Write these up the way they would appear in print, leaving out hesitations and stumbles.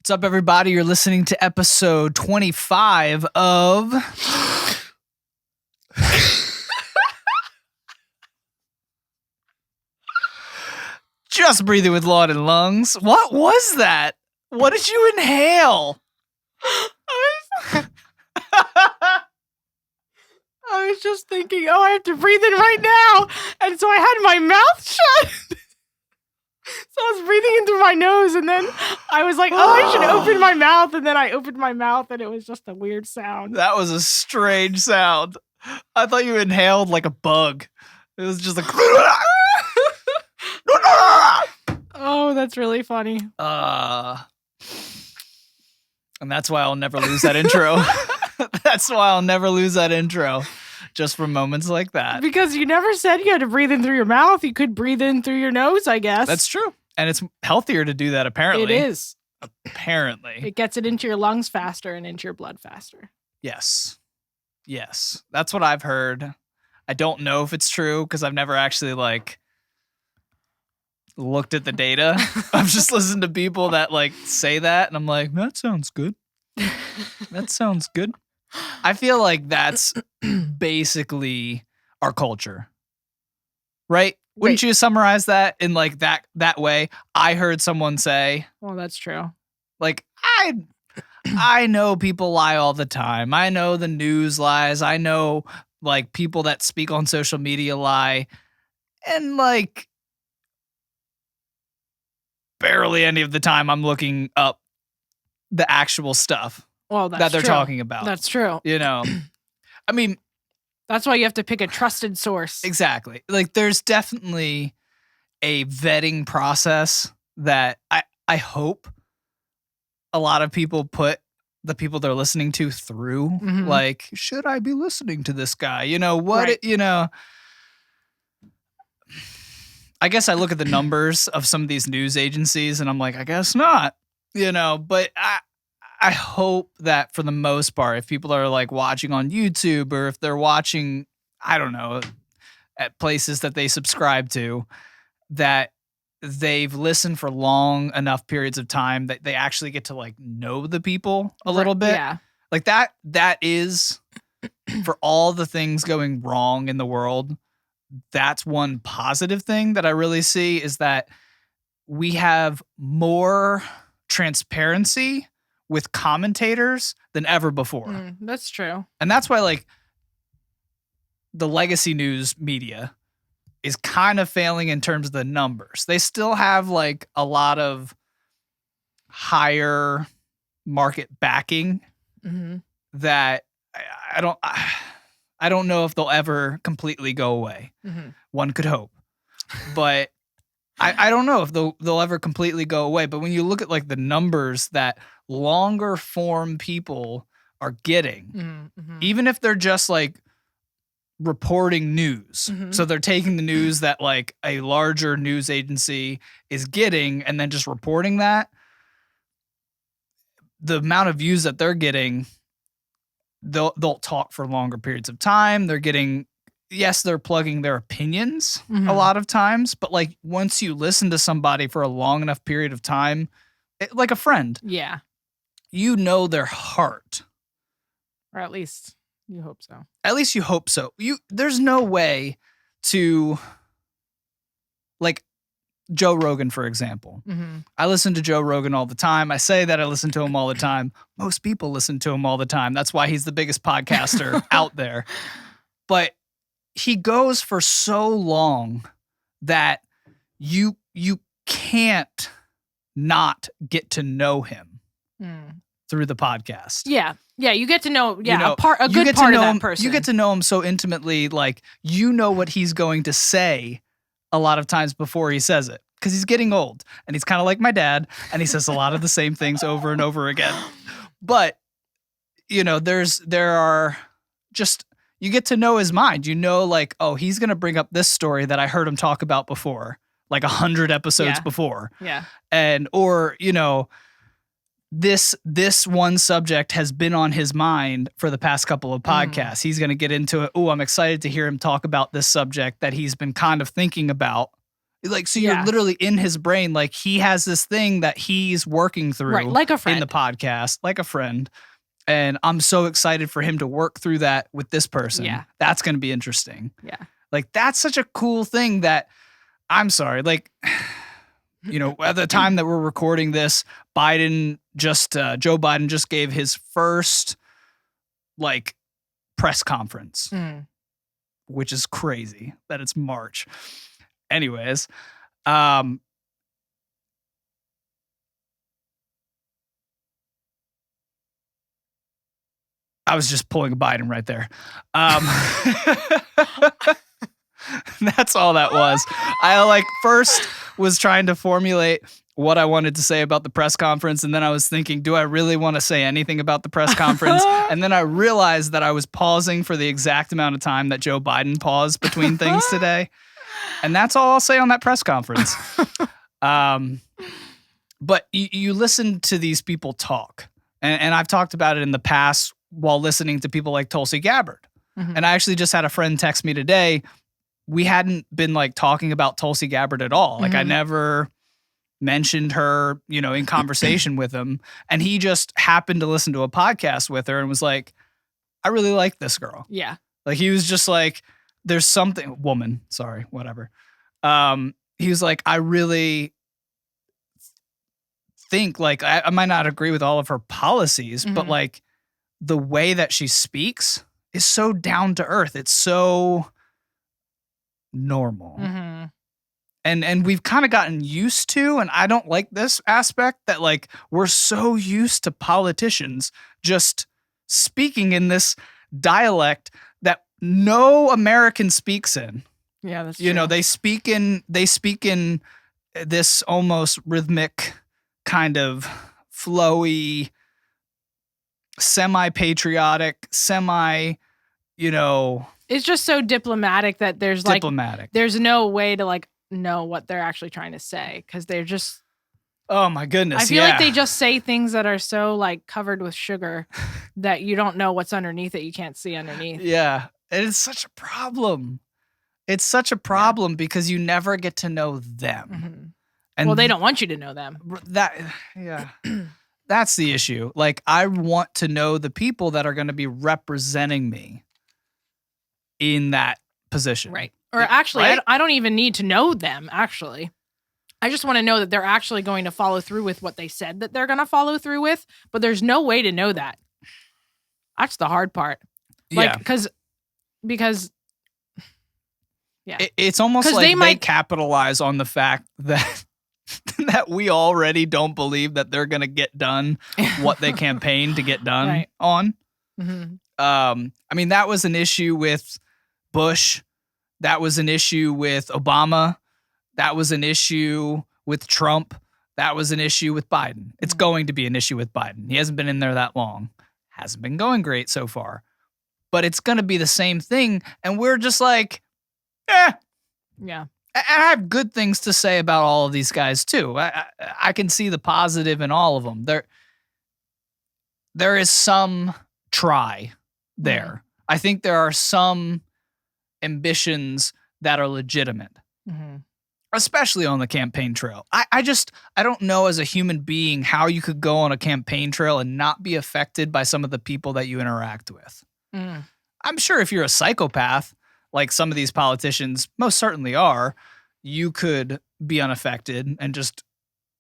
What's up, everybody? You're listening to episode 25 of... Just Breathing with Laud Lungs. What was that? What did you inhale? I was just thinking, I have to breathe in right now. And so I had my mouth shut. So I was breathing in through my nose, and then I was like, I should open my mouth. And then I opened my mouth, and it was just a weird sound. That was a strange sound. I thought you inhaled like a bug. It was just like... Oh, that's really funny. And that's why I'll never lose that intro. That's why I'll never lose that intro. Just for moments like that. Because you never said you had to breathe in through your mouth. You could breathe in through your nose, I guess. That's true. And it's healthier to do that, apparently. It is. Apparently. It gets it into your lungs faster and into your blood faster. Yes. Yes. That's what I've heard. I don't know if it's true because I've never actually, looked at the data. I've just listened to people that, say that, and I'm like, that sounds good. That sounds good. I feel like that's basically our culture, right? Wouldn't you summarize that in that way? I heard someone say, well, that's true. I know people lie all the time. I know the news lies. I know people that speak on social media lie, and barely any of the time I'm looking up the actual stuff. Well, that's that they're true. talking about. That's true. I mean, that's why you have to pick a trusted source. Exactly. There's definitely a vetting process that I hope a lot of people put the people they're listening to through. Mm-hmm. Should I be listening to this guy? I guess I look at the numbers of some of these news agencies and I'm like, I guess not, but I hope that for the most part, if people are watching on YouTube or if they're watching, I don't know, at places that they subscribe to, that they've listened for long enough periods of time that they actually get to know the people a little bit. Yeah. That is, for all the things going wrong in the world, that's one positive thing that I really see is that we have more transparency with commentators than ever before. That's true. And that's why the legacy news media is kind of failing in terms of the numbers. They still have a lot of higher market backing that I don't know if they'll ever completely go away. Mm-hmm. One could hope. But I don't know if they'll ever completely go away. But when you look at the numbers that longer form people are getting, even if they're just reporting news. So they're taking the news that a larger news agency is getting and then just reporting that. The amount of views that they're getting, they'll talk for longer periods of time. They're getting, yes, they're plugging their opinions a lot of times, but once you listen to somebody for a long enough period of time, like a friend, yeah, their heart, or at least you hope so. At least you hope so. There's no way to, Joe Rogan, for example. I listen to Joe Rogan all the time. I say that I listen to him all the time. Most people listen to him all the time. That's why he's the biggest podcaster out there. But he goes for so long that you can't not get to know him through the podcast. Yeah. Yeah, you get to know a good part of that person. You get to know him so intimately, what he's going to say a lot of times before he says it. Because he's getting old, and he's kind of like my dad, and he says a lot of the same things over and over again. But, there are just, you get to know his mind. He's going to bring up this story that I heard him talk about before, 100 episodes before. Yeah. Or this one subject has been on his mind for the past couple of podcasts. He's going to get into it. Oh, I'm excited to hear him talk about this subject that he's been kind of thinking about, Like, so you're literally in his brain. Like, he has this thing that he's working through, right, like a friend in the podcast, like a friend. And I'm so excited for him to work through that with this person. Yeah. That's going to be interesting. Yeah. Like, that's such a cool thing that, I'm sorry, like, you know, at the time that we're recording this, Joe Biden just gave his first, like, press conference, which is crazy that it's March. Anyways, I was just pulling a Biden right there. That's all that was. I like first was trying to formulate what I wanted to say about the press conference, and then I was thinking, do I really want to say anything about the press conference? And then I realized that I was pausing for the exact amount of time that Joe Biden paused between things today. And that's all I'll say on that press conference. But you listen to these people talk, and I've talked about it in the past while listening to people like Tulsi Gabbard. And I actually just had a friend text me today. We hadn't been like talking about Tulsi Gabbard at all. Like I never mentioned her, you know, in conversation with him. And he just happened to listen to a podcast with her and was like, I really like this girl. Yeah. Like he was just like, there's something, woman, sorry, whatever. He was like, I really think like, I might not agree with all of her policies, but like the way that she speaks is so down to earth. It's so normal. And we've kind of gotten used to, and I don't like this aspect that like we're so used to politicians just speaking in this dialect that no American speaks in. Yeah, that's true. You know, they speak in this almost rhythmic kind of flowy, semi-patriotic, you know, it's just so diplomatic that there's like there's no way to like know what they're actually trying to say because they're just, oh my goodness, I feel like they just say things that are so like covered with sugar that you don't know what's underneath it. You can't see underneath. Yeah, and it's such a problem. It's such a problem because you never get to know them. And well, they don't want you to know them. That's the issue. Like I want to know the people that are going to be representing me in that position. Right. Or actually, right? I don't even need to know them, actually. I just want to know that they're actually going to follow through with what they said that they're going to follow through with, but there's no way to know that. That's the hard part. Like, because yeah. It's almost like they capitalize on the fact that that we already don't believe that they're going to get done what they campaign to get done on. I mean, that was an issue with Bush. That was an issue with Obama. That was an issue with Trump. That was an issue with Biden. It's going to be an issue with Biden. He hasn't been in there that long. Hasn't been going great so far. But it's going to be the same thing. And we're just like, yeah. And I have good things to say about all of these guys, too. I can see the positive in all of them. There is some try there. I think there are some ambitions that are legitimate, especially on the campaign trail. I don't know as a human being how you could go on a campaign trail and not be affected by some of the people that you interact with. I'm sure if you're a psychopath, like some of these politicians most certainly are, you could be unaffected and just,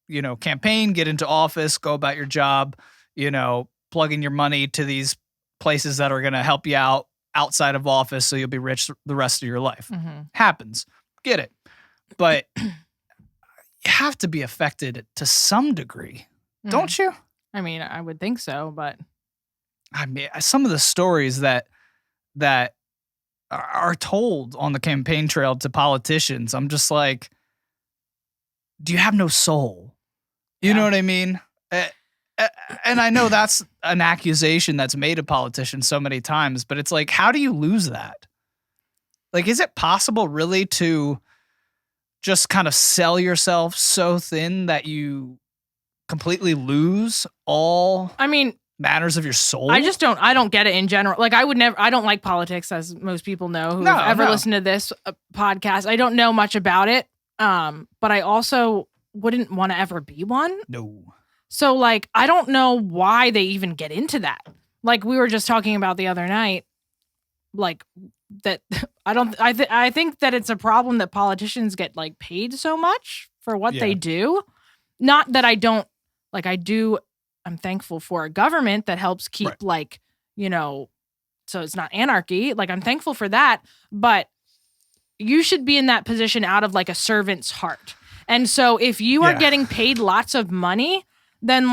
you know, campaign, get into office, go about your job, you know, plug in your money to these places that are going to help you out outside of office so you'll be rich the rest of your life. Happens. Get it. But you have to be affected to some degree, don't you? I mean, I would think so, but I mean, some of the stories that are told on the campaign trail to politicians, I'm just like, do you have no soul? You know what I mean? And I know that's an accusation that's made of politicians so many times, but it's like, how do you lose that? Like, is it possible really to just kind of sell yourself so thin that you completely lose all matters of your soul? I don't get it in general. Like I don't like politics, as most people know who have ever listened to this podcast. I don't know much about it. But I also wouldn't want to ever be one. No. So, like, I don't know why they even get into that. Like, we were just talking about the other night, like, that I think that it's a problem that politicians get, like, paid so much for what they do. Not that I don't, like, I'm thankful for a government that helps keep, like, you know, so it's not anarchy. Like, I'm thankful for that. But you should be in that position out of, like, a servant's heart. And so if you are getting paid lots of money, then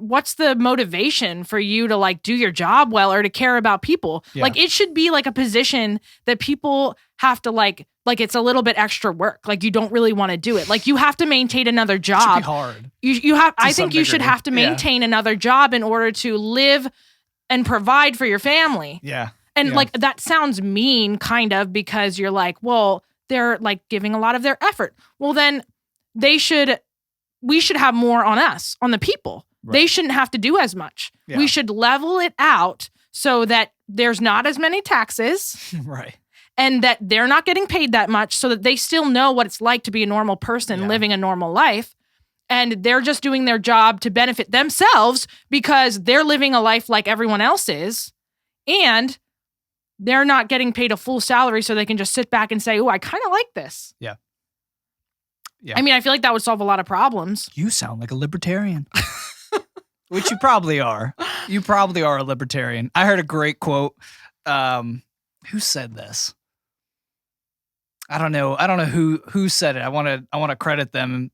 what's the motivation for you to, like, do your job well or to care about people? Yeah. Like, it should be like a position that people have to like it's a little bit extra work. Like, you don't really want to do it. Like, you have to maintain another job. It should be hard. You have. I think you should have to maintain another job in order to live and provide for your family. Yeah. And like, that sounds mean, kind of, because you're like, well, they're, like, giving a lot of their effort. Well, then we should have more on us, on the people. Right. They shouldn't have to do as much. Yeah. We should level it out so that there's not as many taxes. Right. And that they're not getting paid that much, so that they still know what it's like to be a normal person living a normal life. And they're just doing their job to benefit themselves because they're living a life like everyone else is. And they're not getting paid a full salary so they can just sit back and say, oh, I kind of like this. Yeah. Yeah. I mean, I feel like that would solve a lot of problems. You sound like a libertarian. Which you probably are. You probably are a libertarian. I heard a great quote. Who said this? I don't know who said it. I want to credit them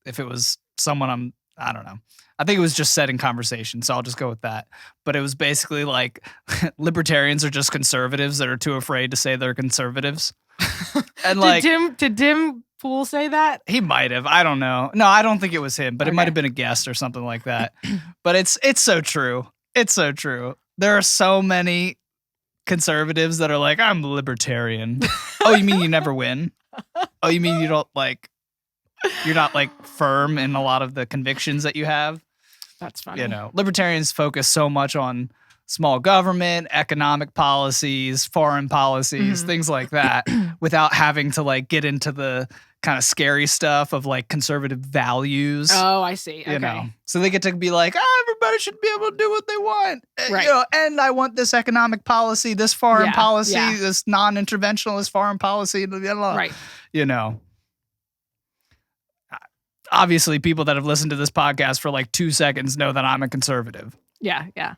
if it was someone I don't know. I think it was just said in conversation, so I'll just go with that. But it was basically like libertarians are just conservatives that are too afraid to say they're conservatives. And like, did Tim Pool say that? He might have. I don't know. No, I don't think it was him, but it might have been a guest or something like that. But it's so true. It's so true. There are so many conservatives that are like, I'm libertarian. Oh, you mean you never win? Oh, you mean you don't you're not like firm in a lot of the convictions that you have? That's funny. You know, libertarians focus so much on small government, economic policies, foreign policies, things like that, without having to like get into the kind of scary stuff of like conservative values. Oh, I see. Okay. You know, so they get to be like, oh, everybody should be able to do what they want. Right. You know, and I want this economic policy, this foreign policy, this non-interventionist foreign policy, blah, blah, blah. Right. You know. Obviously, people that have listened to this podcast for like 2 seconds know that I'm a conservative. Yeah, yeah.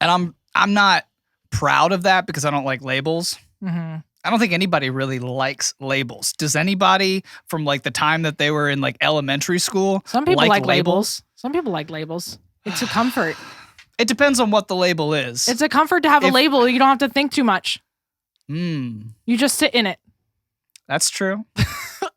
And I'm not proud of that because I don't like labels. Mm-hmm. I don't think anybody really likes labels. Does anybody from like the time that they were in like elementary school? Some people like labels. Some people like labels. It's a comfort. It depends on what the label is. It's a comfort to have a label. You don't have to think too much. You just sit in it. That's true.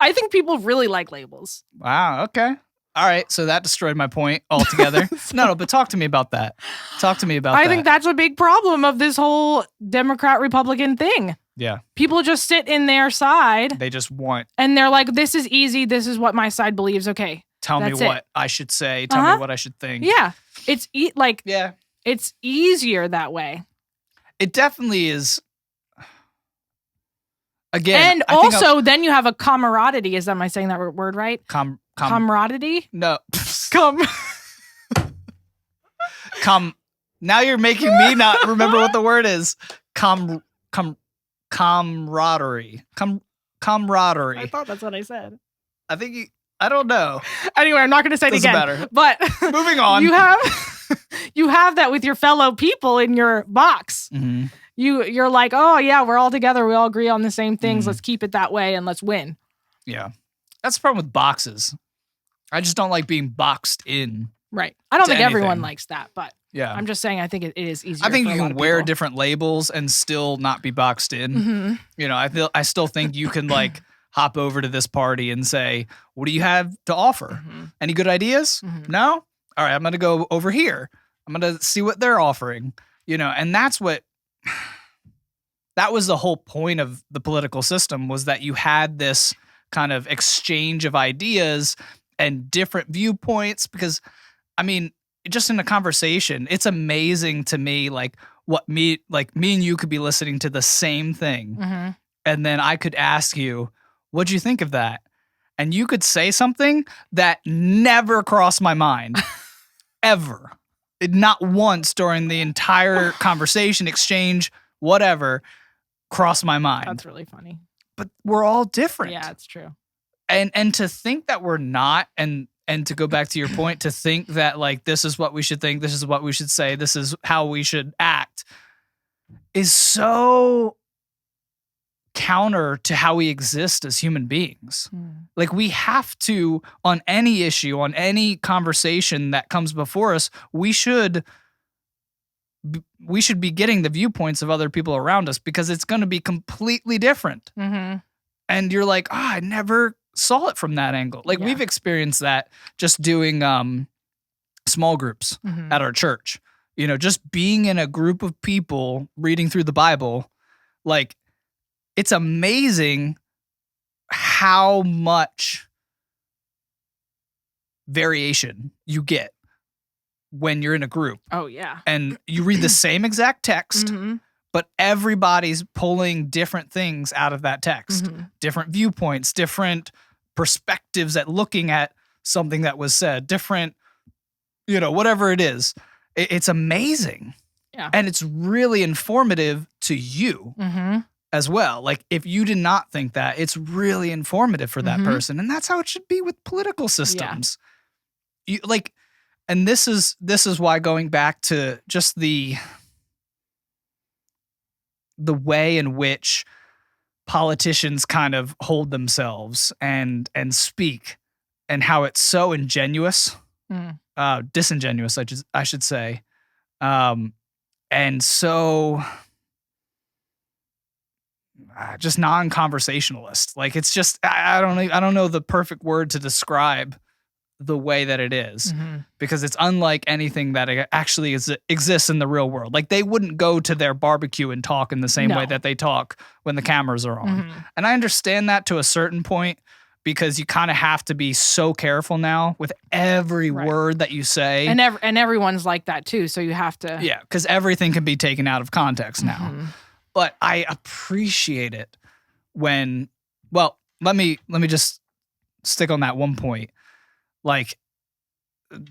I think people really like labels. Wow. Okay. All right. So that destroyed my point altogether. No, but talk to me about that. Talk to me about that. I think that's a big problem of this whole Democrat-Republican thing. Yeah. People just sit in their side. They just want. And they're like, this is easy. This is what my side believes. Okay. Tell me what I should say. Tell me what I should think. Yeah. It's it's easier that way. It definitely is. Again, and also, then you have a camaraderie. Am I saying that word right? Camaraderie? No. Now you're making me not remember what the word is. Camaraderie. Camaraderie. I thought that's what I said. I don't know. Anyway, I'm not going to say it again. Matter. But moving on. You have that with your fellow people in your box. Mm-hmm. You're like, oh yeah, we're all together. We all agree on the same things. Let's keep it that way and let's win. Yeah. That's the problem with boxes. I just don't like being boxed in. Right. I don't think everyone likes that, but yeah, I'm just saying I think it is easier. I think you can wear different labels and still not be boxed in. Mm-hmm. You know, I still think you can like hop over to this party and say, what do you have to offer? Mm-hmm. Any good ideas? Mm-hmm. No? All right, I'm going to go over here. I'm going to see what they're offering. You know, and that was the whole point of the political system, was that you had this kind of exchange of ideas and different viewpoints. Because, I mean, just in a conversation, it's amazing to me, like me and you could be listening to the same thing. Mm-hmm. And then I could ask you, what'd you think of that? And you could say something that never crossed my mind, ever. Not once during the entire conversation, exchange, whatever, crossed my mind. That's really funny. But we're all different. Yeah, it's true. And to think that we're not, and to go back to your point, to think that like this is what we should think, this is what we should say, this is how we should act, is so counter to how we exist as human beings. Like we have to, on any issue, on any conversation that comes before us, we should be getting the viewpoints of other people around us, because it's going to be completely different. And you're like, I never saw it from that angle. Like we've experienced that just doing small groups at our church. You know, just being in a group of people reading through the Bible, like it's amazing how much variation you get when you're in a group. Oh, yeah. And you read the same exact text, but everybody's pulling different things out of that text, different viewpoints, different perspectives at looking at something that was said, different, you know, whatever it is. It's amazing. Yeah. And it's really informative to you as well. Like if you did not think that, it's really informative for that person. And that's how it should be with political systems. You, like, and this is why, going back to just the way in which politicians kind of hold themselves and speak, and how it's so disingenuous, I should say, and so just non-conversationalist. Like it's just I don't know the perfect word to describe the way that it is, because it's unlike anything that actually exists in the real world. Like they wouldn't go to their barbecue and talk in the same way that they talk when the cameras are on. And I understand that to a certain point, because you kind of have to be so careful now with every word that you say. And everyone's like that too, so you have to. Yeah, because everything can be taken out of context now. But I appreciate it when, well, let me just stick on that one point. Like,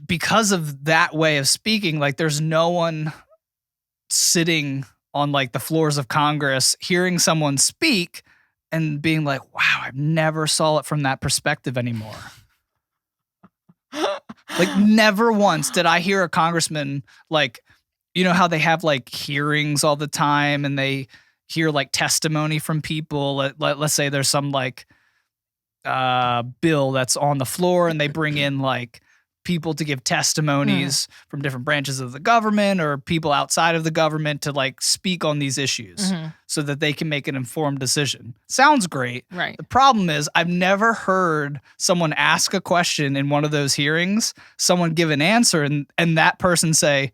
because of that way of speaking, like there's no one sitting on like the floors of Congress hearing someone speak and being like, wow, I never saw it from that perspective anymore. Like never once did I hear a congressman, like, you know how they have like hearings all the time and they hear like testimony from people. Let's say there's some like bill that's on the floor and they bring in like people to give testimonies from different branches of the government or people outside of the government to like speak on these issues so that they can make an informed decision. Sounds great. Right. The problem is I've never heard someone ask a question in one of those hearings, someone give an answer and that person say,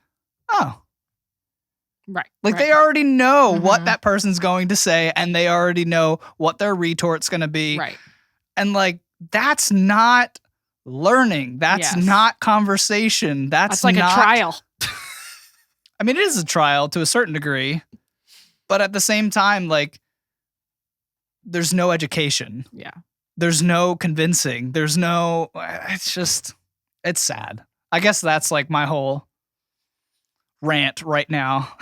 oh, right. Like they already know what that person's going to say and they already know what their retort's going to be. Right. And like, that's not learning. That's not conversation. That's like not a trial. I mean, it is a trial to a certain degree, but at the same time, like, there's no education. Yeah. There's no convincing. There's no, it's sad. I guess that's like my whole rant right now.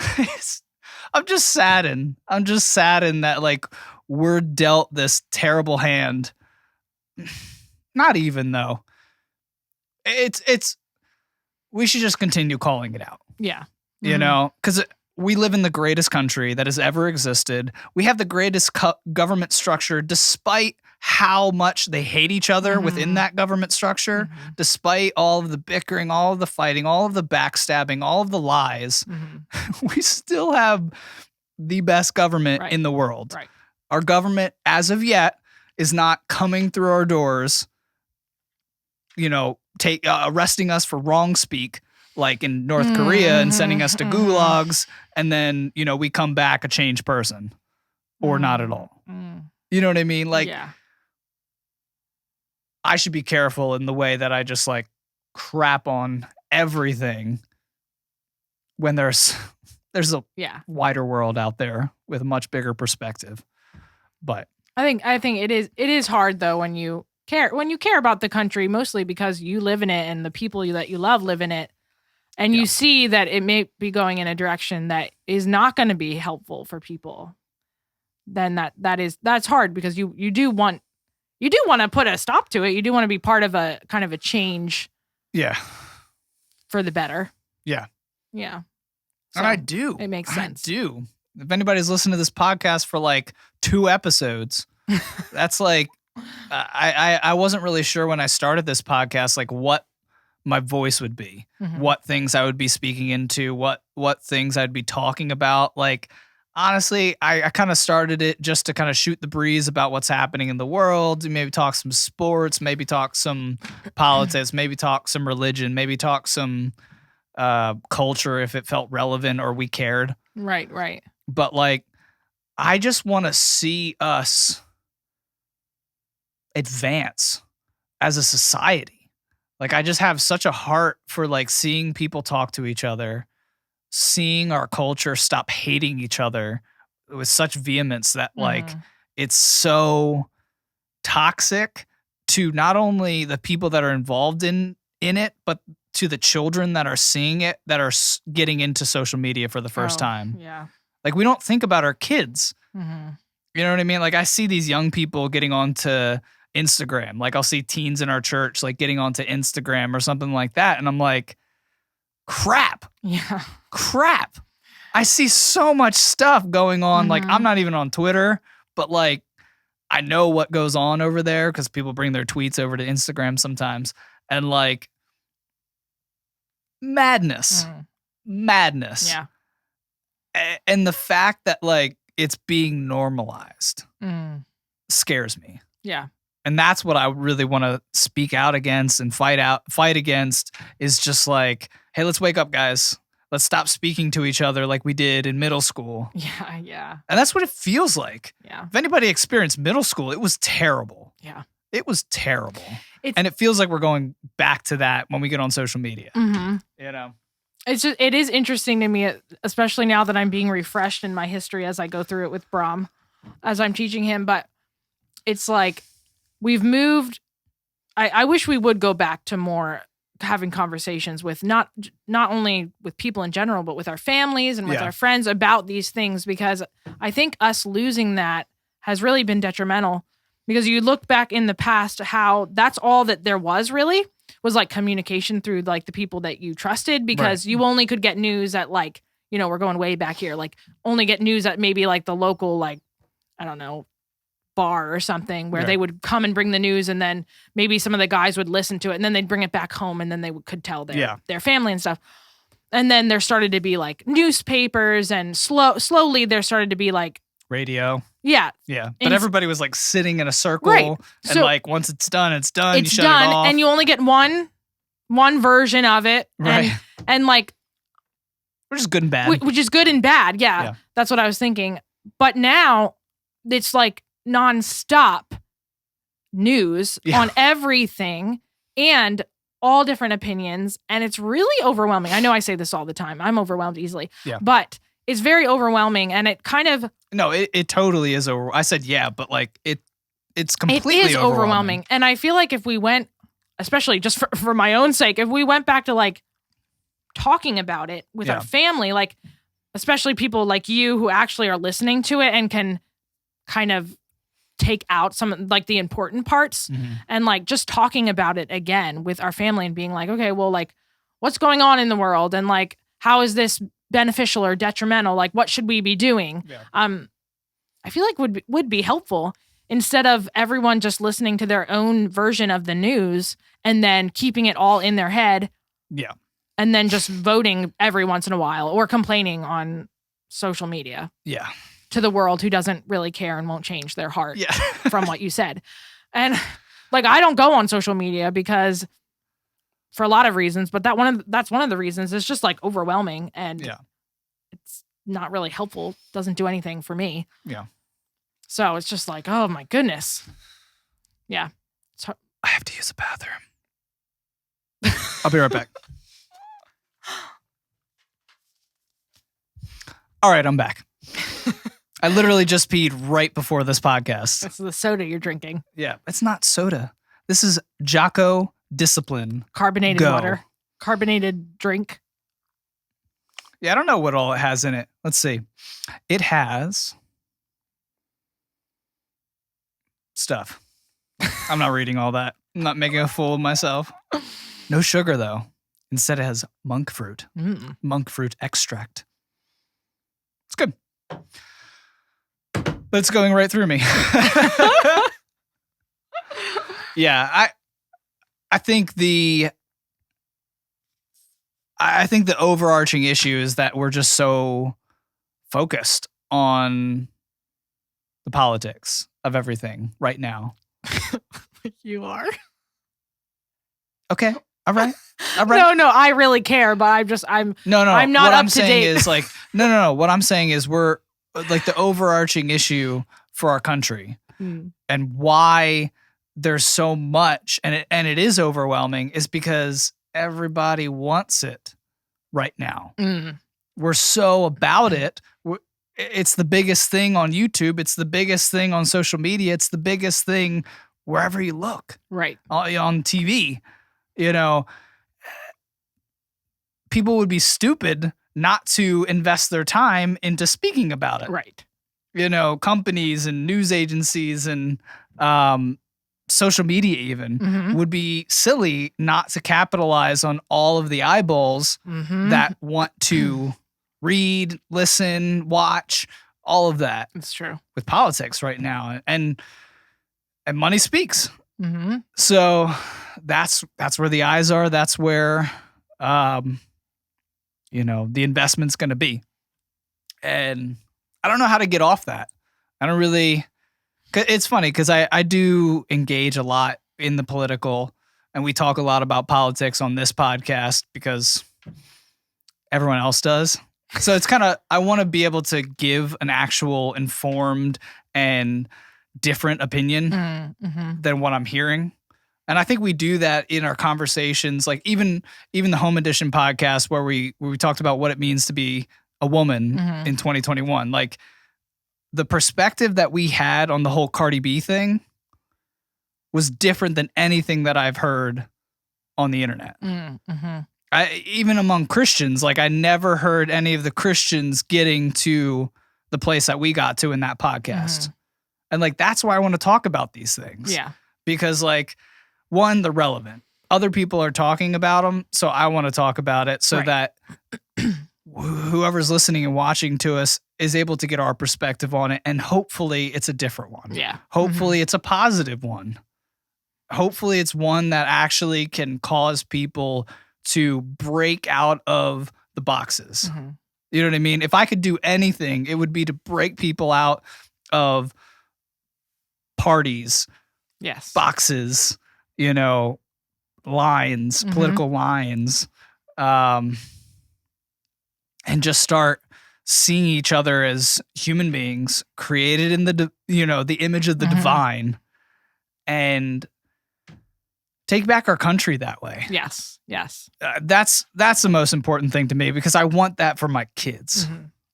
I'm just saddened that like we're dealt this terrible hand. Not even though. It's we should just continue calling it out. Yeah. You know, because we live in the greatest country that has ever existed. We have the greatest government structure, despite how much they hate each other within that government structure, despite all of the bickering, all of the fighting, all of the backstabbing, all of the lies. We still have the best government in the world. Right. Our government, as of yet, is not coming through our doors, you know, arresting us for wrong speak, like in North Korea, and sending us to gulags, and then, you know, we come back a changed person, or not at all. You know what I mean? Like, I should be careful in the way that I just like crap on everything when there's a wider world out there with a much bigger perspective. But I think it is hard though when you care about the country, mostly because you live in it and the people that you love live in it, and you see that it may be going in a direction that is not going to be helpful for people. Then that's hard, because you do want to put a stop to it. You do want to be part of a kind of a change. Yeah. For the better. Yeah. Yeah. So and I do. It makes sense. I do. If anybody's listened to this podcast for like 2 episodes, that's like, I wasn't really sure when I started this podcast, like what my voice would be, what things I would be speaking into, what things I'd be talking about. Like, honestly, I kind of started it just to kind of shoot the breeze about what's happening in the world, maybe talk some sports, maybe talk some politics, maybe talk some religion, maybe talk some culture if it felt relevant or we cared. Right. But like, I just want to see us advance as a society. Like, I just have such a heart for like seeing people talk to each other, seeing our culture stop hating each other with such vehemence that like it's so toxic to not only the people that are involved in it, but to the children that are seeing it, that are getting into social media for the first time. Yeah. Like, we don't think about our kids. You know what I mean? Like, I see these young people getting onto Instagram. Like, I'll see teens in our church like getting onto Instagram or something like that, and I'm like, crap. Yeah. Crap. I see so much stuff going on. Like, I'm not even on Twitter, but like, I know what goes on over there because people bring their tweets over to Instagram sometimes. And like, madness. Yeah. And the fact that like it's being normalized scares me. Yeah. And that's what I really want to speak out against and fight against, is just like, hey, let's wake up, guys. Let's stop speaking to each other like we did in middle school. Yeah. And that's what it feels like. Yeah. If anybody experienced middle school, it was terrible. Yeah. It was terrible. And it feels like we're going back to that when we get on social media. You know? It is interesting to me, especially now that I'm being refreshed in my history as I go through it with Brahm, as I'm teaching him. But it's like, we've moved. I wish we would go back to more having conversations with not only with people in general, but with our families and with our friends about these things, because I think us losing that has really been detrimental, because you look back in the past, how that's all that there was really was like communication through like the people that you trusted, because you only could get news at like, you know, we're going way back here, like only get news at maybe like the local, like, I don't know, bar or something, where they would come and bring the news, and then maybe some of the guys would listen to it, and then they'd bring it back home, and then they could tell their family and stuff. And then there started to be like newspapers, and slowly there started to be like radio. Yeah. But everybody was like sitting in a circle, and so, like once it's done, you shut it off. And you only get one version of it, and like, which is good and bad. Which is good and bad. Yeah, that's what I was thinking. But now it's like nonstop news on everything and all different opinions, and it's really overwhelming. I know I say this all the time. I'm overwhelmed easily. But it's very overwhelming, and it kind of it totally is. I said but like it's completely it is overwhelming. And I feel like if we went, especially just for my own sake, if we went back to like talking about it with our family, like especially people like you who actually are listening to it and can kind of take out some like the important parts, and like just talking about it again with our family and being like, okay, well, like what's going on in the world, and like how is this beneficial or detrimental, like what should we be doing? I feel like would be helpful, instead of everyone just listening to their own version of the news and then keeping it all in their head, and then just voting every once in a while or complaining on social media to the world who doesn't really care and won't change their heart from what you said. And like, I don't go on social media because for a lot of reasons, but that's one of the reasons. It's just like overwhelming, and it's not really helpful. Doesn't do anything for me. So it's just like, oh my goodness. I have to use the bathroom. I'll be right back. All right, I'm back. I literally just peed right before this podcast. That's the soda you're drinking. Yeah, it's not soda. This is Jocko Discipline. Carbonated Go. water. Carbonated drink. Yeah, I don't know what all it has in it. Let's see. It has stuff. I'm not reading all that. I'm not making a fool of myself. No sugar, though. Instead, it has monk fruit. Monk fruit extract. It's good. But it's going right through me. Yeah, I think the overarching issue is that we're just so focused on the politics of everything right now. You are. Okay. All right. No, I really care, but I'm No. I'm not what up I'm to saying date. is like, no. What I'm saying is we're like the overarching issue for our country and why there's so much and it is overwhelming is because everybody wants it right now. We're so about it. It's the biggest thing on YouTube. It's the biggest thing on social media. It's the biggest thing wherever you look. Right. On TV. You know, people would be stupid not to invest their time into speaking about it. Right. You know, companies and news agencies and social media even would be silly not to capitalize on all of the eyeballs that want to read, listen, watch, all of that. It's true. With politics right now. And money speaks. So that's where the eyes are. That's where, the investment's going to be. And I don't know how to get off that. I don't really, it's funny because I do engage a lot in the political and we talk a lot about politics on this podcast because everyone else does. So it's kind of, I want to be able to give an actual informed and different opinion than what I'm hearing. And I think we do that in our conversations, like even the Home Edition podcast where we talked about what it means to be a woman in 2021. Like the perspective that we had on the whole Cardi B thing was different than anything that I've heard on the internet. Even among Christians, like I never heard any of the Christians getting to the place that we got to in that podcast. And like, that's why I want to talk about these things. Yeah. Because like, one, they're relevant. Other people are talking about them. So I want to talk about it so that whoever's listening and watching to us is able to get our perspective on it. And hopefully it's a different one. Yeah. Hopefully it's a positive one. Hopefully it's one that actually can cause people to break out of the boxes. You know what I mean? If I could do anything, it would be to break people out of parties, boxes, lines, political lines, and just start seeing each other as human beings created in the image of the divine and take back our country that way. Yes. That's the most important thing to me because I want that for my kids.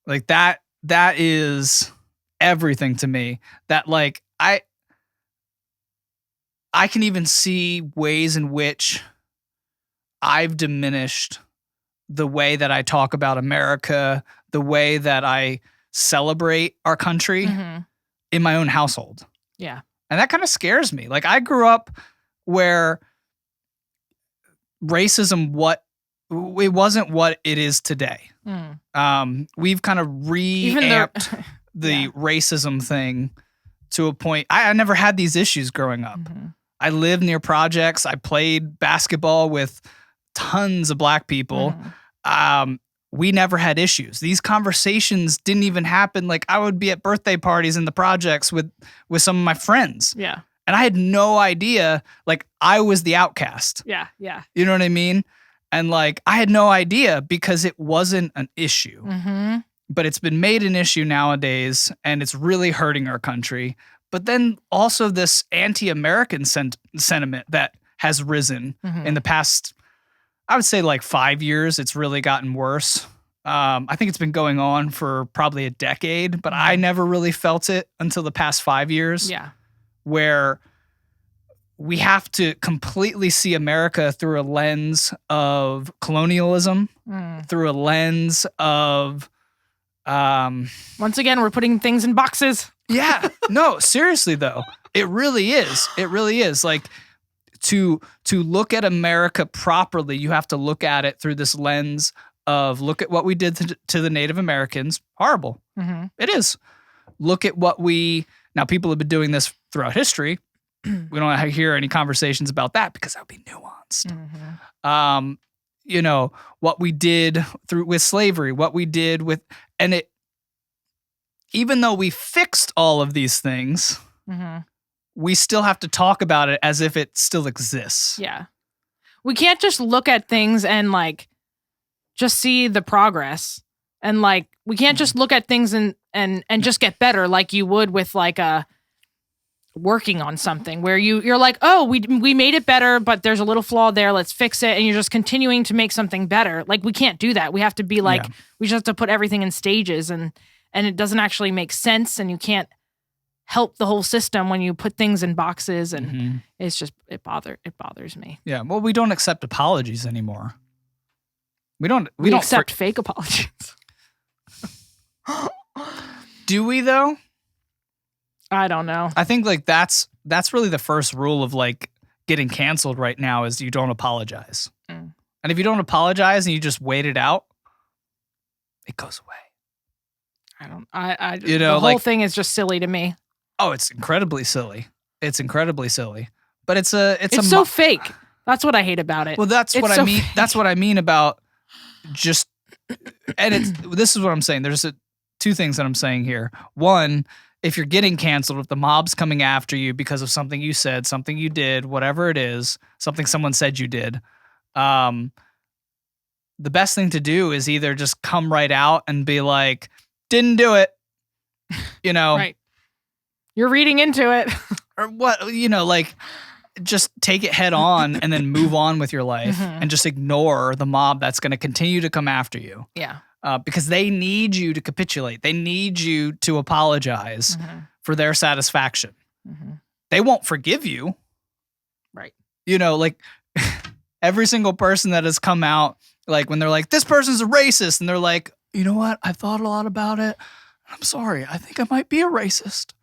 Like that is everything to me. That like I can even see ways in which I've diminished the way that I talk about America, the way that I celebrate our country in my own household. Yeah. And that kind of scares me. Like I grew up where racism, it wasn't what it is today. We've kind of reamped the racism thing to a point. I never had these issues growing up. I lived near projects. I played basketball with tons of black people. We never had issues. These conversations didn't even happen. Like I would be at birthday parties in the projects with some of my friends. Yeah. And I had no idea, like I was the outcast. Yeah. You know what I mean? And like, I had no idea because it wasn't an issue, but it's been made an issue nowadays and it's really hurting our country. But then also this anti-American sentiment that has risen in the past, I would say like 5 years, it's really gotten worse. I think it's been going on for probably a decade, but I never really felt it until the past 5 years. Yeah. Where we have to completely see America through a lens of colonialism, through a lens of once again, we're putting things in boxes. Yeah. No, seriously though. It really is. It really is. Like to look at America properly, you have to look at it through this lens of look at what we did to the Native Americans. Horrible. It is. Look at what now people have been doing this throughout history. We don't hear any conversations about that because that would be nuanced. What we did with slavery, what we did with, and it, even though we fixed all of these things, we still have to talk about it as if it still exists. Yeah. We can't just look at things and like just see the progress. And like we can't just look at things and just get better like you would with like a working on something where you're like, oh, we made it better, but there's a little flaw there, let's fix it, and you're just continuing to make something better. Like we can't do that. We have to be like, we just have to put everything in stages, and it doesn't actually make sense, and you can't help the whole system when you put things in boxes, and it's just it bothers me. Yeah, well, we don't accept apologies anymore. We don't accept fake apologies. Do we though? I don't know. I think like that's really the first rule of like getting canceled right now is you don't apologize. And if you don't apologize and you just wait it out, it goes away. The whole thing is just silly to me. Oh, it's incredibly silly. It's incredibly silly. But it's so fake. That's what I hate about it. Well, that's what I mean. Fake. That's what I mean about just, and this is what I'm saying. There's two things that I'm saying here. One, if you're getting canceled, if the mob's coming after you because of something you said, something you did, whatever it is, something someone said you did, the best thing to do is either just come right out and be like, didn't do it, right. You're reading into it. Or what, like just take it head on and then move on with your life and just ignore the mob that's going to continue to come after you. Yeah. Because they need you to capitulate. They need you to apologize for their satisfaction. They won't forgive you. Right. Like every single person that has come out, like when they're like, this person's a racist. And they're like, you know what? I've thought a lot about it. I'm sorry. I think I might be a racist.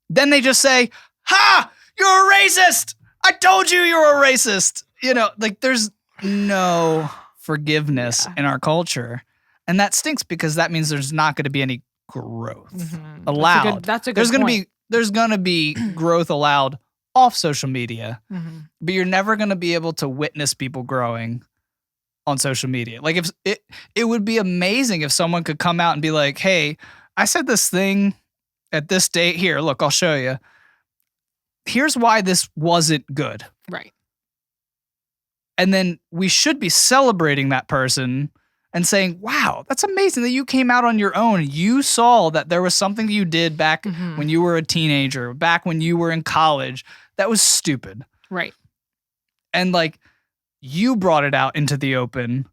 Then they just say, ha, you're a racist. I told you you're a racist. Like there's no forgiveness in our culture, and that stinks because that means there's not going to be any growth allowed. That's a good point. There's going to be growth allowed off social media, but you're never going to be able to witness people growing on social media. Like if it would be amazing if someone could come out and be like, "Hey, I said this thing at this date. Here, look, I'll show you. Here's why this wasn't good." Right. And then we should be celebrating that person and saying, wow, that's amazing that you came out on your own. You saw that there was something you did back when you were a teenager, back when you were in college. That was stupid. Right. And like you brought it out into the open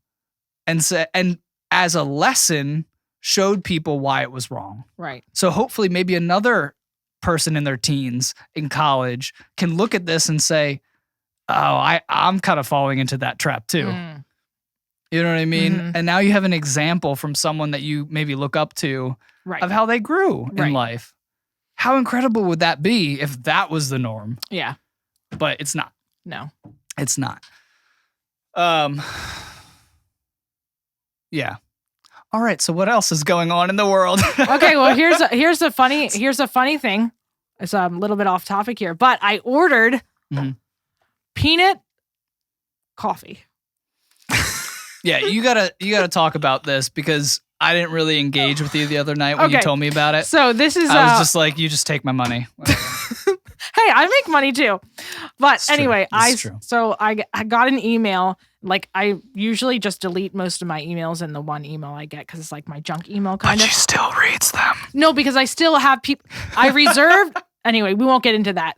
and said, and as a lesson showed people why it was wrong. Right. So hopefully maybe another person in their teens in college can look at this and say, oh, I'm kind of falling into that trap too. You know what I mean? And now you have an example from someone that you maybe look up to of how they grew in life. How incredible would that be if that was the norm? Yeah. But it's not. No. It's not. Yeah. All right, so what else is going on in the world? Okay, well here's a funny thing. It's a little bit off topic here, but I ordered peanut coffee. Yeah, you gotta talk about this because I didn't really engage with you the other night when you told me about it. So this is I was just like, you just take my money. Hey, I make money too. But anyway, I got an email. Like I usually just delete most of my emails in the one email I get because it's like my junk email kind of. But she still reads them. No, because I still have people. I reserved. Anyway, we won't get into that.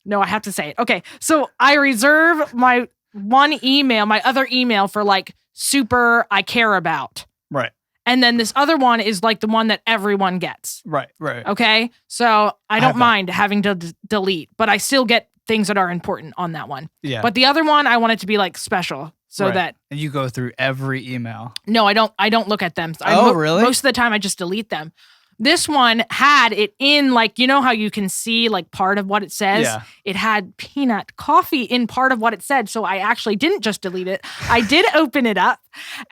No, I have to say it. Okay, so I reserve my one email, my other email for like super I care about. Right. And then this other one is like the one that everyone gets. Right. Okay. So I have don't that. mind having to delete, but I still get things that are important on that one. Yeah. But the other one, I want it to be like special so that. And you go through every email. No, I don't look at them. Really? Most of the time I just delete them. This one had it in like, you know how you can see like part of what it says? Yeah. It had peanut coffee in part of what it said. So I actually didn't just delete it. I did open it up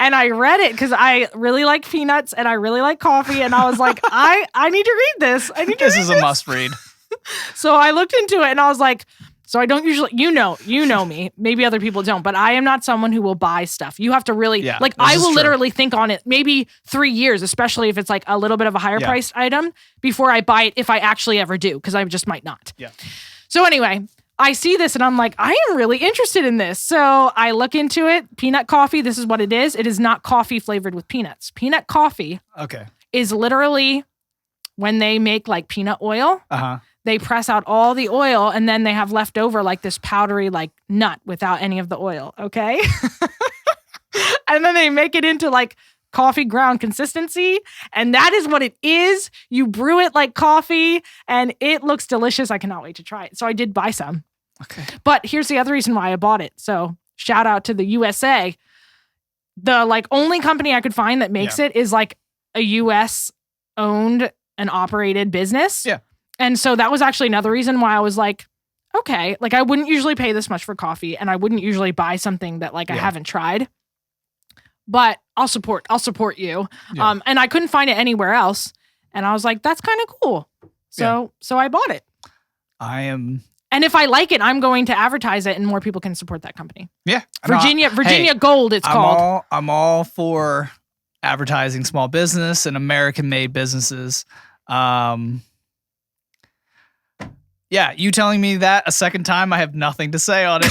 and I read it because I really like peanuts and I really like coffee. And I was like, I need to read this. This is a must read. So I looked into it and I was like, so I don't usually, you know me, maybe other people don't, but I am not someone who will buy stuff. You have to really, like, I will literally think on it maybe 3 years, especially if it's like a little bit of a higher priced item before I buy it, if I actually ever do, because I just might not. Yeah. So anyway, I see this and I'm like, I am really interested in this. So I look into it. Peanut coffee, this is what it is. It is not coffee flavored with peanuts. Peanut coffee is literally when they make like peanut oil. They press out all the oil and then they have left over like this powdery like nut without any of the oil, okay? And then they make it into like coffee ground consistency and that is what it is. You brew it like coffee and it looks delicious. I cannot wait to try it. So I did buy some. Okay. But here's the other reason why I bought it. So shout out to the USA. The like only company I could find that makes it is like a US owned and operated business. Yeah. And so that was actually another reason why I was like, okay, like I wouldn't usually pay this much for coffee and I wouldn't usually buy something that like I haven't tried, but I'll support you. Yeah. And I couldn't find it anywhere else. And I was like, that's kind of cool. So I bought it. And if I like it, I'm going to advertise it and more people can support that company. Yeah. Virginia Gold, it's called. I'm all for advertising small business and American made businesses. Yeah, you telling me that a second time, I have nothing to say on it.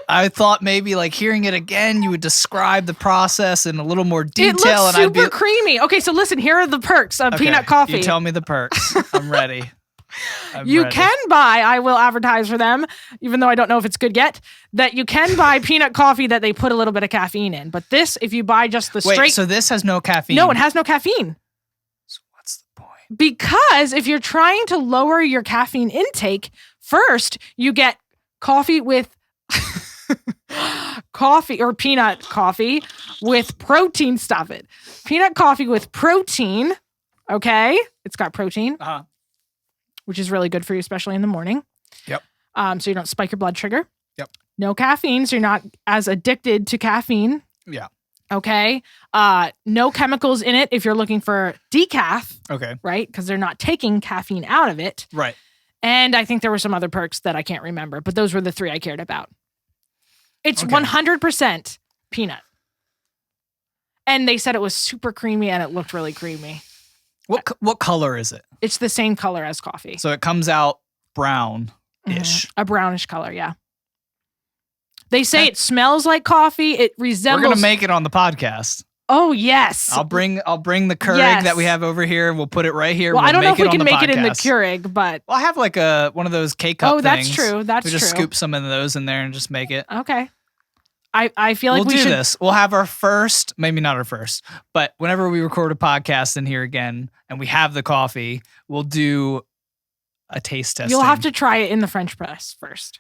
I thought maybe like hearing it again, you would describe the process in a little more detail. It looks super creamy. Okay, so listen, here are the perks of peanut coffee. You tell me the perks. I'm ready. You can buy, I will advertise for them, even though I don't know if it's good yet, that you can buy peanut coffee that they put a little bit of caffeine in. But this, if you buy just the straight... Wait, so this has no caffeine? No, it has no caffeine. So what's the point? Because if you're trying to lower your caffeine intake, first you get coffee with coffee or peanut coffee with protein. Stop it. Peanut coffee with protein. Okay. It's got protein, which is really good for you, especially in the morning. Yep. So you don't spike your blood sugar. Yep. No caffeine. So you're not as addicted to caffeine. Yeah. Okay. No chemicals in it if you're looking for decaf. Okay. Right? Because they're not taking caffeine out of it. Right. And I think there were some other perks that I can't remember, but those were the three I cared about. It's 100% peanut. And they said it was super creamy and it looked really creamy. What color is it? It's the same color as coffee. So it comes out brown-ish. A brownish color, yeah. They say it smells like coffee. It resembles... We're going to make it on the podcast. Oh, yes. I'll bring the Keurig that we have over here. We'll put it right here. Well, I don't know if we can make podcast. it in the Keurig, but... Well, I have like one of those K-cup things. Oh, that's true. We just scoop some of those in there and just make it. Okay. I feel like we'll should do this. We'll have our first, maybe not our first, but whenever we record a podcast in here again and we have the coffee, we'll do a taste test. You'll have to try it in the French press first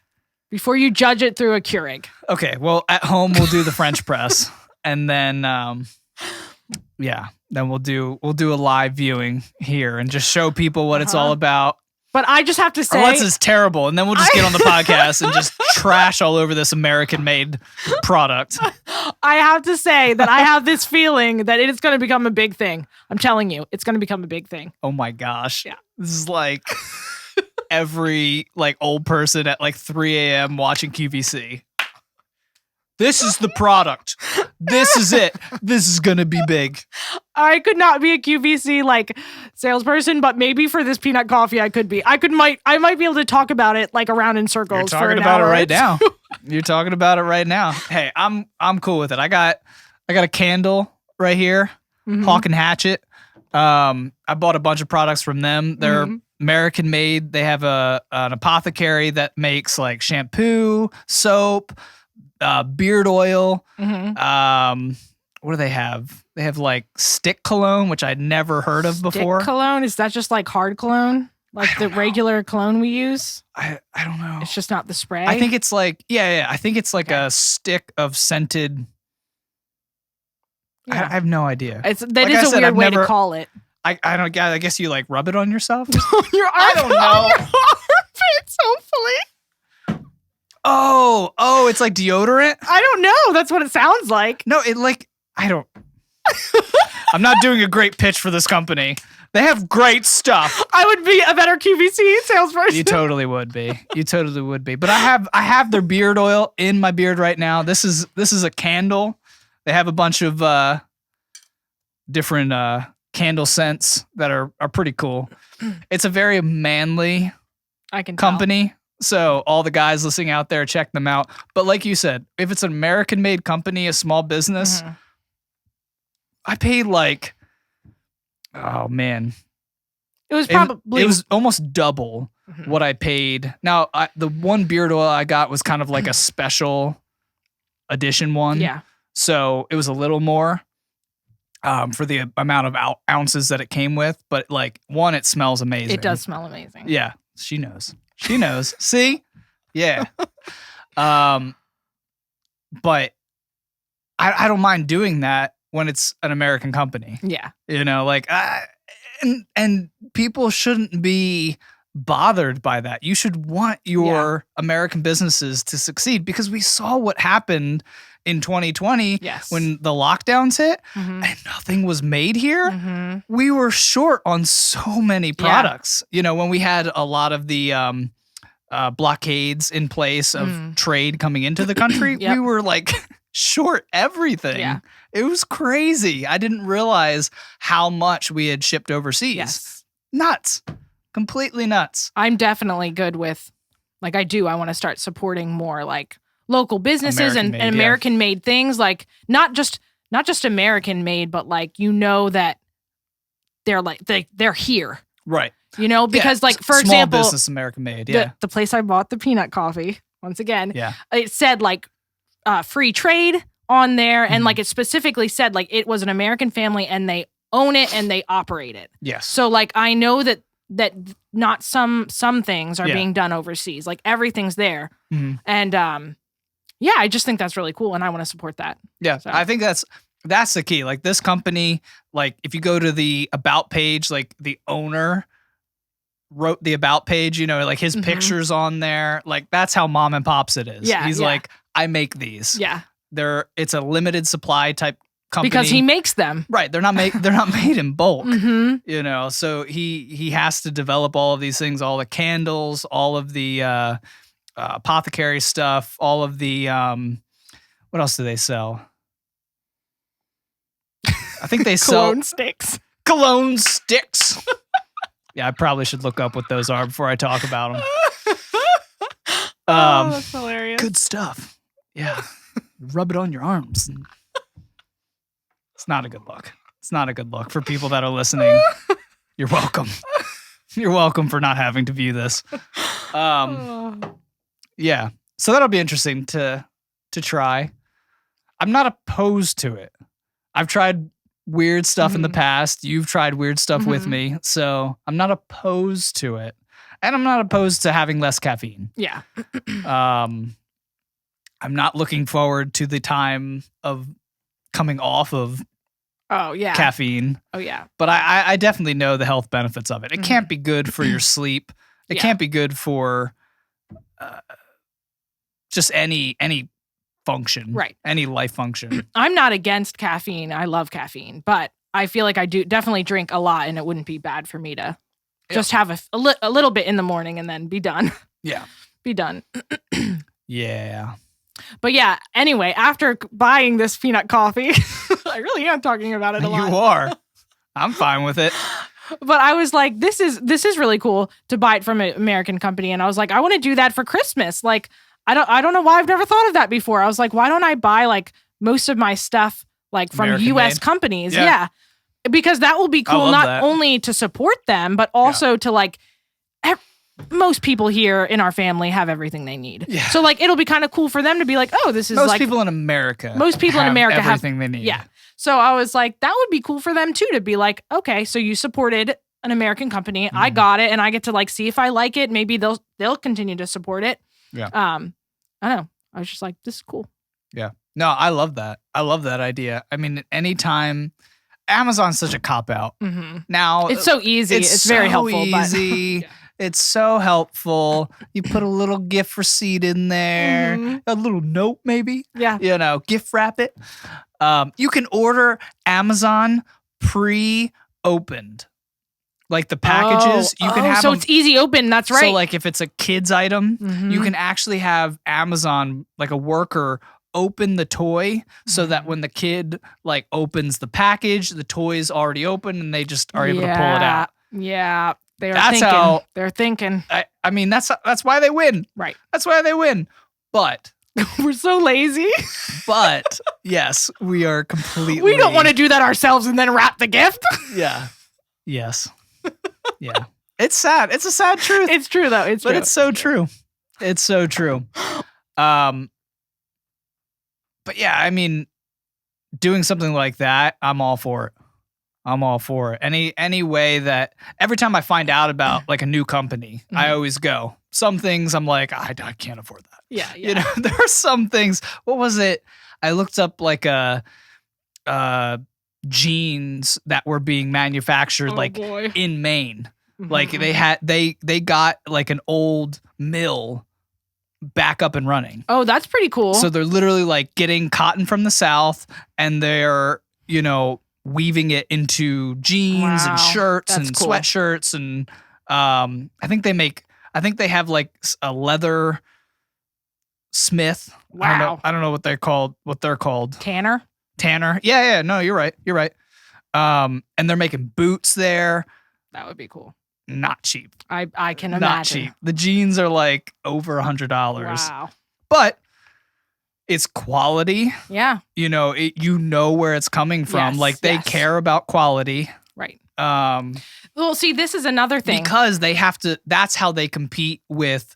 before you judge it through a Keurig. Okay. Well, at home we'll do the French press, and then then we'll do a live viewing here and just show people what it's all about. But I just have to say... Unless it's terrible, and then we'll just get on the podcast and just trash all over this American-made product. I have to say that I have this feeling that it is going to become a big thing. I'm telling you, it's going to become a big thing. Oh my gosh. Yeah. This is like every like old person at like 3 a.m. watching QVC. This is the product. This is it. This is going to be big. I could not be a QVC like salesperson, but maybe for this peanut coffee I could be. I might be able to talk about it like around in circles. You're talking about it right now. You're talking about it right now. Hey, I'm cool with it. I got a candle right here, Hawk and Hatchet. I bought a bunch of products from them. They're American made. They have an apothecary that makes like shampoo, soap, beard oil. Mm-hmm. What do they have? They have like stick cologne, which I'd never heard of before. Stick cologne? Is that just like hard cologne? Like the regular cologne we use? I don't know. It's just not the spray? I think it's like, I think it's like a stick of scented. Yeah. I have no idea. That is a weird way to call it. I guess you like rub it on yourself? I don't know. Your armpits, hopefully. Oh, it's like deodorant? I don't know. That's what it sounds like. No, I'm not doing a great pitch for this company. They have great stuff. I would be a better QVC salesperson. You totally would be. But I have their beard oil in my beard right now. This is a candle. They have a bunch of different candle scents that are pretty cool. It's a very manly company. So all the guys listening out there, check them out. But like you said, if it's an American-made company, a small business, I paid like, oh man, it was almost double what I paid. Now the one beard oil I got was kind of like a special edition one. Yeah. So it was a little more for the amount of ounces that it came with. But like one, it smells amazing. It does smell amazing. Yeah, she knows. She knows. See? Yeah. But I don't mind doing that when it's an American company. Yeah. You know, like and people shouldn't be bothered by that. You should want your American businesses to succeed because we saw what happened in 2020 when the lockdowns hit and nothing was made here. We were short on so many products. You know, when we had a lot of the blockades in place of trade coming into the country, we were like short everything. Yeah. It was crazy. I didn't realize how much we had shipped overseas. Yes. Nuts. Completely nuts. I'm definitely good with, like I want to start supporting more like local businesses and American-made things, like not just American made, but like that they're here, right? You know, because like for example, business American made, the place I bought the peanut coffee once again, it said like free trade on there, and like it specifically said like it was an American family and they own it and they operate it. Yes. So like I know that not some things are being done overseas, like everything's there, and I just think that's really cool, and I want to support that. Yeah, so. I think that's the key. Like this company, like if you go to the about page, like the owner wrote the about page, you know, like his picture's on there. Like that's how mom and pops it is. Yeah, he's like, I make these. Yeah, it's a limited supply type company because he makes them. Right, they're not made in bulk. You know, so he has to develop all of these things, all the candles, all of the apothecary stuff, all of the what else do they sell? I think they sell cologne sticks. Yeah, I probably should look up what those are before I talk about them. That's hilarious. Good stuff. Yeah, rub it on your arms. It's not a good look. It's not a good look for people that are listening. You're welcome. You're welcome for not having to view this. Yeah. So that'll be interesting to try. I'm not opposed to it. I've tried weird stuff in the past. You've tried weird stuff with me. So I'm not opposed to it. And I'm not opposed to having less caffeine. Yeah. I'm not looking forward to the time of coming off of caffeine. Oh, yeah. But I definitely know the health benefits of it. It can't be good for your sleep. It can't be good for just any function. Right. Any life function. I'm not against caffeine. I love caffeine. But I feel like I do definitely drink a lot, and it wouldn't be bad for me to just have a little bit in the morning and then be done. Yeah. Be done. Yeah. But yeah, anyway, after buying this peanut coffee, I really am talking about it a lot. You are. I'm fine with it. But I was like, this is really cool to buy it from an American company. And I was like, I want to do that for Christmas. Like, I don't know why I've never thought of that before. I was like, why don't I buy like most of my stuff like from American US made companies? Yeah. Because that will be cool not only to support them, but also to like most people here in our family have everything they need. Yeah. So like it'll be kind of cool for them to be like, oh, this is most like people in America. Most people in America have everything they need. Yeah. So I was like, that would be cool for them too, to be like, okay, so you supported an American company. I got it, and I get to like see if I like it. Maybe they'll continue to support it. Yeah. I don't know. I was just like, this is cool. Yeah. No, I love that. I love that idea. I mean, anytime Amazon's such a cop out. Now It's so easy. It's very so helpful. Easy. But It's so helpful. You put a little gift receipt in there, a little note maybe. Yeah. Gift wrap it. You can order Amazon pre-opened. Like the packages, you can have so them, it's easy open. That's right. So like if it's a kid's item, you can actually have Amazon, like a worker, open the toy so that when the kid like opens the package, the toy's already open and they just are able to pull it out. Yeah. They're thinking. I mean, that's why they win. Right. That's why they win. But we're so lazy. But yes, we are completely. We don't want to do that ourselves and then wrap the gift. Yeah. Yes. Yeah. It's sad. It's a sad truth. It's true though. But it's so true. It's so true. But yeah, I mean, doing something like that, I'm all for it. I'm all for it. Any way that every time I find out about like a new company, I always go. Some things I'm like, I can't afford that. Yeah. You know, there are some things. What was it? I looked up like jeans that were being manufactured in Maine. Like they got like an old mill back up and running. Oh, that's pretty cool. So they're literally like getting cotton from the South and they're, weaving it into jeans and shirts and sweatshirts. And I think they have like a leather smith. Wow. I don't know what they're called. Tanner. Yeah. No, you're right. And they're making boots there. That would be cool. Not cheap. I can imagine. Not cheap. The jeans are like over $100. Wow. But it's quality. Yeah. You know where it's coming from. Yes, they care about quality. Right. Well, see, this is another thing. Because they have to, that's how they compete with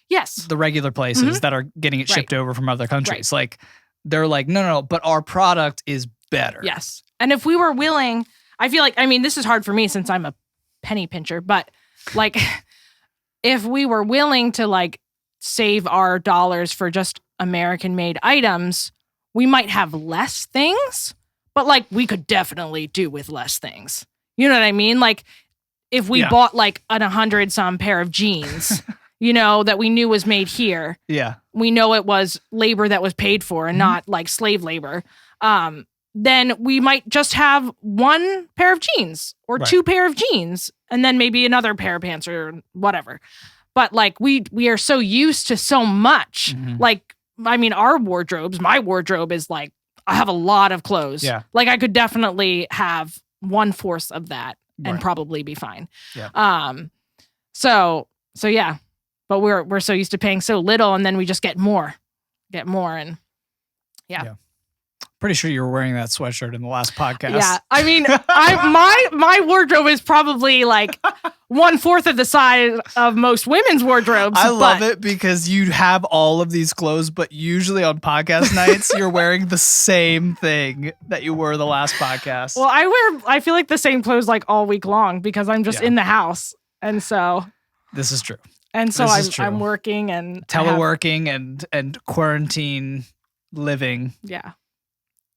the regular places that are getting it shipped over from other countries. Right. Like, they're like, no, but our product is better. Yes. And if we were willing, I feel like, I mean, this is hard for me since I'm a penny pincher, but like, if we were willing to like save our dollars for just American made items, we might have less things, but like we could definitely do with less things. You know what I mean? Like if we bought like an 100-some pair of jeans, that we knew was made here. Yeah. We know it was labor that was paid for and not like slave labor. Then we might just have one pair of jeans or two pair of jeans and then maybe another pair of pants or whatever. But like we are so used to so much. Like, I mean, my wardrobe is like, I have a lot of clothes. Yeah. Like I could definitely have 1/4 of that and probably be fine. Yeah. So yeah, but we're so used to paying so little and then we just get more and yeah. Pretty sure you were wearing that sweatshirt in the last podcast. Yeah, I mean, my wardrobe is probably like 1/4 of the size of most women's wardrobes. I love it because you have all of these clothes, but usually on podcast nights, you're wearing the same thing that you wore the last podcast. Well, I feel like the same clothes like all week long because I'm just in the house, and so this is true. And so I'm working and teleworking and quarantine living. Yeah.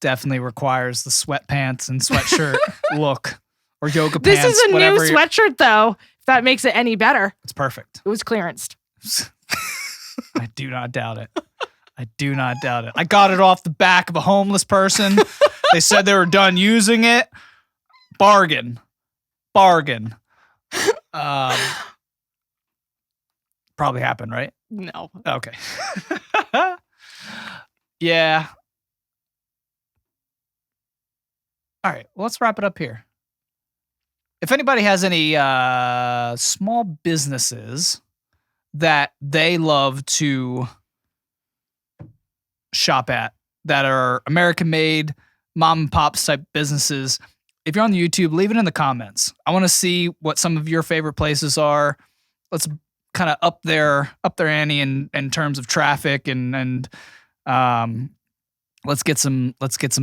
Definitely requires the sweatpants and sweatshirt look or yoga pants. This is a new sweatshirt, though, if that makes it any better. It's perfect. It was clearanced. I do not doubt it. I got it off the back of a homeless person. They said they were done using it. Bargain. Probably happened, right? No. Okay. Yeah. All right, well, let's wrap it up here. If anybody has any small businesses that they love to shop at that are American-made, mom-and-pops type businesses, if you're on the YouTube, leave it in the comments. I want to see what some of your favorite places are. Let's kind of up their ante in terms of traffic and let's get some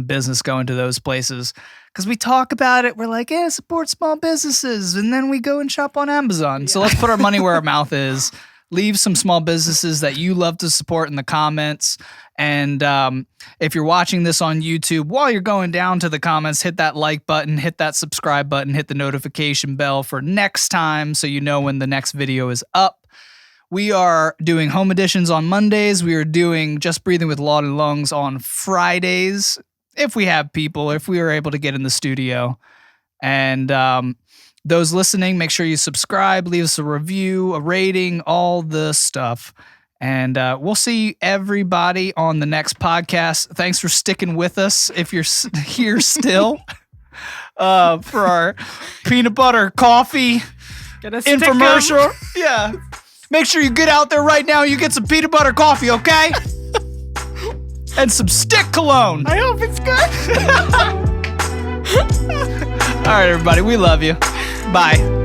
business going to those places, because we talk about it. We're like, yeah, support small businesses, and then we go and shop on Amazon. Yeah. So let's put our money where our mouth is. Leave some small businesses that you love to support in the comments. And if you're watching this on YouTube, while you're going down to the comments, hit that like button, hit that subscribe button, hit the notification bell for next time so you know when the next video is up. We are doing home editions on Mondays. We are doing Just Breathing with Laud Lungs on Fridays, if we have people, if we are able to get in the studio. And those listening, make sure you subscribe, leave us a review, a rating, all the stuff. And we'll see everybody on the next podcast. Thanks for sticking with us if you're here still for our peanut butter coffee infomercial. Yeah. Make sure you get out there right now. You get some peanut butter coffee, okay? And some stick cologne. I hope it's good. All right, everybody. We love you. Bye.